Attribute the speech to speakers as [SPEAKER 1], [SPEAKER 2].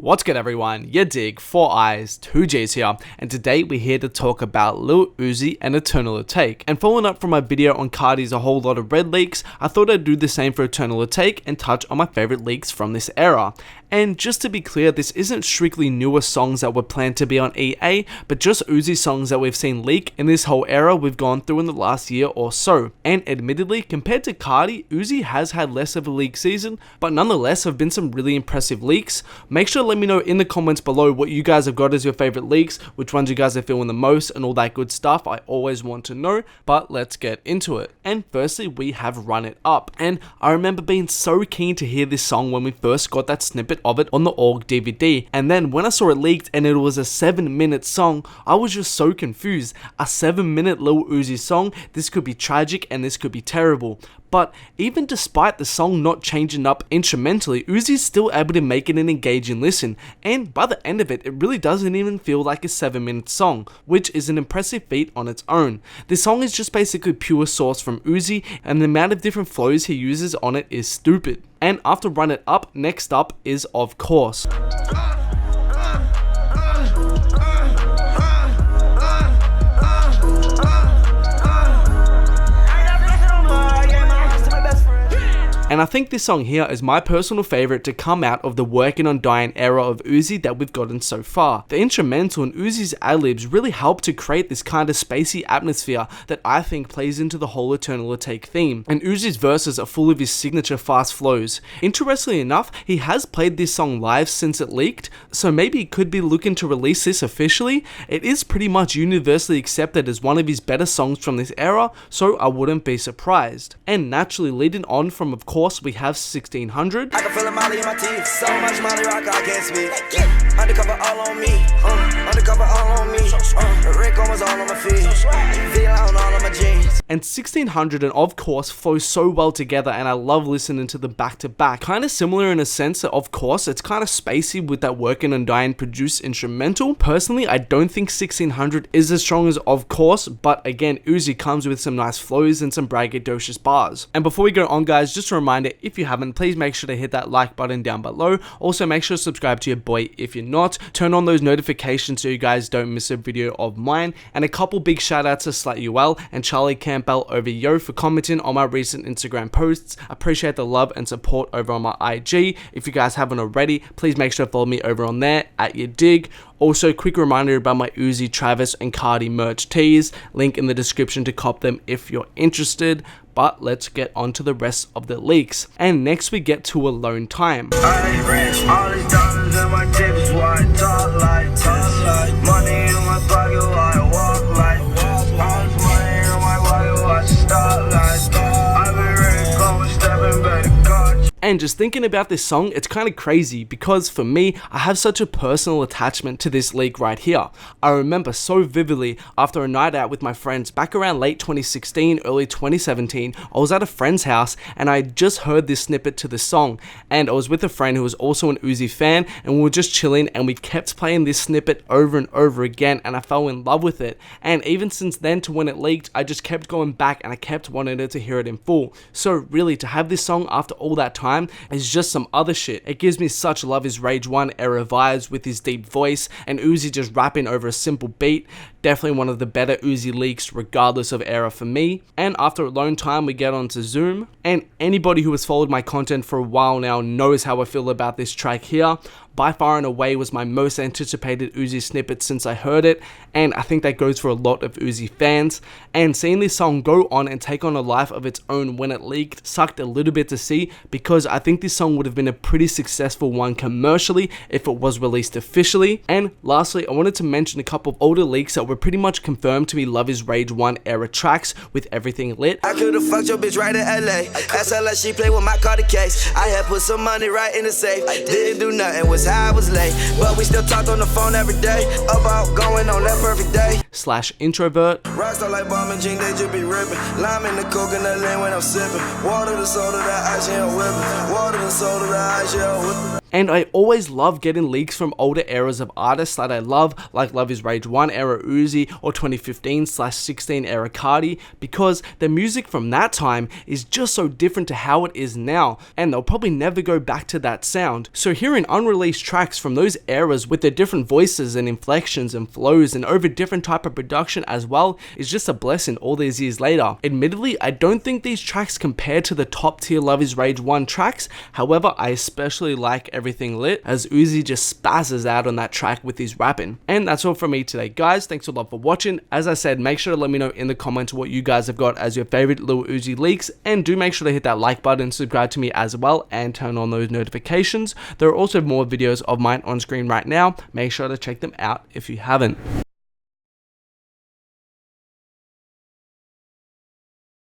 [SPEAKER 1] What's good everyone, yadiiiigg, 4 eyes, 2 J's here, and today we're here to talk about Lil Uzi and Eternal Atake. And following up from my video on Cardi's A Whole Lot of Red leaks, I thought I'd do the same for Eternal Atake and touch on my favorite leaks from this era. And just to be clear, this isn't strictly newer songs that were planned to be on EA, but just Uzi songs that we've seen leak in this whole era we've gone through in the last year or so. And admittedly, compared to Cardi, Uzi has had less of a leak season, but nonetheless have been some really impressive leaks. Make sure to let me know in the comments below what you guys have got as your favorite leaks, which ones you guys are feeling the most, and all that good stuff. I always want to know, but let's get into it. And firstly, we have Run It Up. And I remember being so keen to hear this song when we first got that snippet of it on the yadiiiigg DVD, and then when I saw it leaked and it was a 7-minute song, I was just so confused. A 7-minute Lil Uzi song, this could be tragic and this could be terrible. But even despite the song not changing up instrumentally, Uzi's still able to make it an engaging listen, and by the end of it, it really doesn't even feel like a 7-minute song, which is an impressive feat on its own. This song is just basically pure sauce from Uzi, and the amount of different flows he uses on it is stupid. And after Run It Up, next up is Of Course. And I think this song here is my personal favorite to come out of the Working on Dying era of Uzi that we've gotten so far. The instrumental and Uzi's ad-libs really help to create this kind of spacey atmosphere that I think plays into the whole Eternal Atake theme. And Uzi's verses are full of his signature fast flows. Interestingly enough, he has played this song live since it leaked, so maybe he could be looking to release this officially. It is pretty much universally accepted as one of his better songs from this era, so I wouldn't be surprised. And naturally, leading on from Of Course, we have 1600.
[SPEAKER 2] I can feel a molly in my teeth. So much molly rock, I can't speak. Undercover all on me. Undercover all on me. Rick almost all on my feet. Feel on all of my jeans.
[SPEAKER 1] And 1600 and Of Course flow so well together, and I love listening to them back to back. Kind of similar in a sense that Of Course, it's kind of spacey with that Working on Dying produced instrumental. Personally, I don't think 1600 is as strong as Of Course, but again, Uzi comes with some nice flows and some braggadocious bars. And before we go on guys, just a reminder, if you haven't, please make sure to hit that like button down below. Also make sure to subscribe to your boy if you're not. Turn on those notifications so you guys don't miss a video of mine. And a couple big shout outs to SlutUL and Charlie Campbell over Yo for commenting on my recent Instagram posts. I appreciate the love and support over on my IG. If you guys haven't already, please make sure to follow me over on there at yadiiiigg. Also, quick reminder about my Uzi, Travis, and Cardi merch tees. Link in the description to cop them if you're interested. But let's get on to the rest of the leaks. And next we get to Alone Time. And just thinking about this song, it's kind of crazy because for me, I have such a personal attachment to this leak right here. I remember so vividly after a night out with my friends back around late 2016, early 2017, I was at a friend's house and I just heard this snippet to the song, and I was with a friend who was also an Uzi fan, and we were just chilling and we kept playing this snippet over and over again, and I fell in love with it. And even since then to when it leaked, I just kept going back and I kept wanting to hear it in full. So really, to have this song after all that time is just some other shit. It gives me such Love Is Rage 1 era vibes with his deep voice and Uzi just rapping over a simple beat. Definitely one of the better Uzi leaks regardless of era for me. And after Alone Time we get on to Zoom, and anybody who has followed my content for a while now knows how I feel about this track here. By far and away was my most anticipated Uzi snippet since I heard it, and I think that goes for a lot of Uzi fans. And seeing this song go on and take on a life of its own when it leaked sucked a little bit to see, because I think this song would have been a pretty successful one commercially if it was released officially. And lastly, I wanted to mention a couple of older leaks that were pretty much confirmed to be Love Is Rage 1 era tracks with everything lit.
[SPEAKER 2] I could've fucked your bitch right in LA. Asked her like she played with my Cardi case. I had put some money right in the safe. Didn't do nothing, was how I was late, but we still talked on the phone every day about going on that perfect day.
[SPEAKER 1] / introvert.
[SPEAKER 2] Rockstar like bomb and jean, they just be ripping. Lime in the coconut lane when I'm sipping. Water the soda, the ice, yeah, whipping. Water the soda, the ice, yeah, whipping.
[SPEAKER 1] And I always love getting leaks from older eras of artists that I love, like Love Is Rage 1 era Uzi or 2015/16 era Cardi, because the music from that time is just so different to how it is now, and they'll probably never go back to that sound. So hearing unreleased tracks from those eras with their different voices and inflections and flows and over different type of production as well is just a blessing all these years later. Admittedly, I don't think these tracks compare to the top tier Love Is Rage 1 tracks, however I especially like Everything Lit as Uzi just spazzes out on that track with his rapping. And that's all from me today guys, thanks a lot for watching. As I said, make sure to let me know in the comments what you guys have got as your favorite Lil Uzi leaks, and do make sure to hit that like button, subscribe to me as well, and turn on those notifications. There are also more videos of mine on screen right now, make sure to check them out if you haven't.